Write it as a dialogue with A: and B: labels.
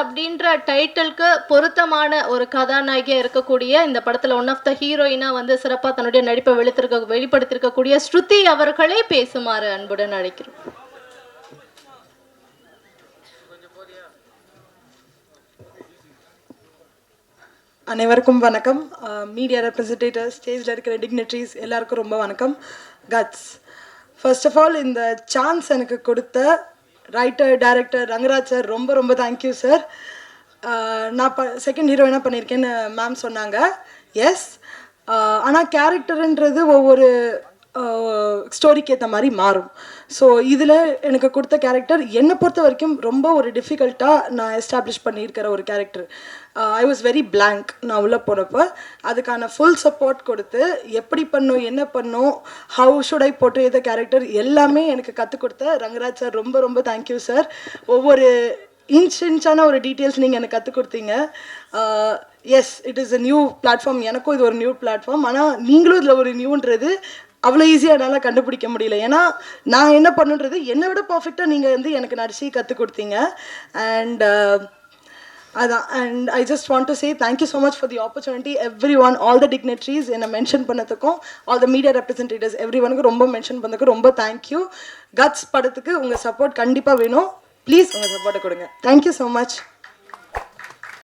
A: அப்படின்ற டைட்டிலுக்கு பொருத்தமான ஒரு கதாநாயகியாக இருக்கக்கூடிய இந்த படத்தில் ஒன் ஆஃப் த ஹீரோயினாக வந்து சிறப்பாக தன்னுடைய நடிப்பை வெளிப்படுத்தியிருக்கக்கூடிய ஸ்ருதி அவர்களே பேசுமாறு அன்புடன் அழைக்கிறோம்.
B: அனைவருக்கும் வணக்கம். மீடியா ரெப்ரசன்டேட்டிவ்ஸ், ஸ்டேஜில் இருக்கிற டிக்னிட்ரிஸ் எல்லாருக்கும் ரொம்ப வணக்கம். கட்ஸ், ஃபர்ஸ்ட் ஆஃப் ஆல் இந்த சான்ஸ் எனக்கு கொடுத்த ரைட்டர் டைரக்டர் ரங்கராஜ் சார் ரொம்ப ரொம்ப தேங்க்யூ சார். நான் செகண்ட் ஹீரோயினாக பண்ணியிருக்கேன்னு மேம் சொன்னாங்க. எஸ், ஆனால் கேரக்டருன்றது ஒவ்வொரு ஸ்டோரிக்கு ஏற்ற மாதிரி மாறும். ஸோ இதில் எனக்கு கொடுத்த கேரக்டர் என்னை பொறுத்த வரைக்கும் ரொம்ப ஒரு டிஃபிகல்ட்டாக நான் எஸ்டாப்ளிஷ் பண்ணியிருக்கிற ஒரு character. I was very blank. நான் உள்ளே போனப்போ அதுக்கான ஃபுல் சப்போர்ட் கொடுத்து எப்படி பண்ணும், என்ன பண்ணும், how should I portray the character எல்லாமே எனக்கு கற்றுக் கொடுத்த ரங்கராஜ் சார் ரொம்ப ரொம்ப தேங்க்யூ சார். ஒவ்வொரு இன்ச்சான ஒரு டீட்டெயில்ஸ் நீங்கள் எனக்கு கற்றுக் கொடுத்தீங்க. Yes, it is a new platform. எனக்கும் இது ஒரு நியூ பிளாட்ஃபார்ம். ஆனால் நீங்களும் இதில் ஒரு நியூன்றது அவ்வளோ ஈஸியாக என்னால் கண்டுபிடிக்க முடியல. ஏன்னா நான் என்ன பண்ணுன்றது என்னை விட பர்ஃபெக்டாக நீங்கள் வந்து எனக்கு நடிச்சு கற்றுக் கொடுத்தீங்க. அண்ட் அதான், and I just want to say thank you so much for the opportunity. Everyone, all the dignitaries என்னை மென்ஷன் பண்ணதுக்கும், all the media representatives every ஒனுக்கு ரொம்ப மென்ஷன் பண்ணதுக்கும் ரொம்ப தேங்க்யூ. கட்ஸ் படத்துக்கு உங்கள் சப்போர்ட் கண்டிப்பாக வேணும். ப்ளீஸ் உங்கள் சப்போர்ட்டை கொடுங்க. Thank you so much.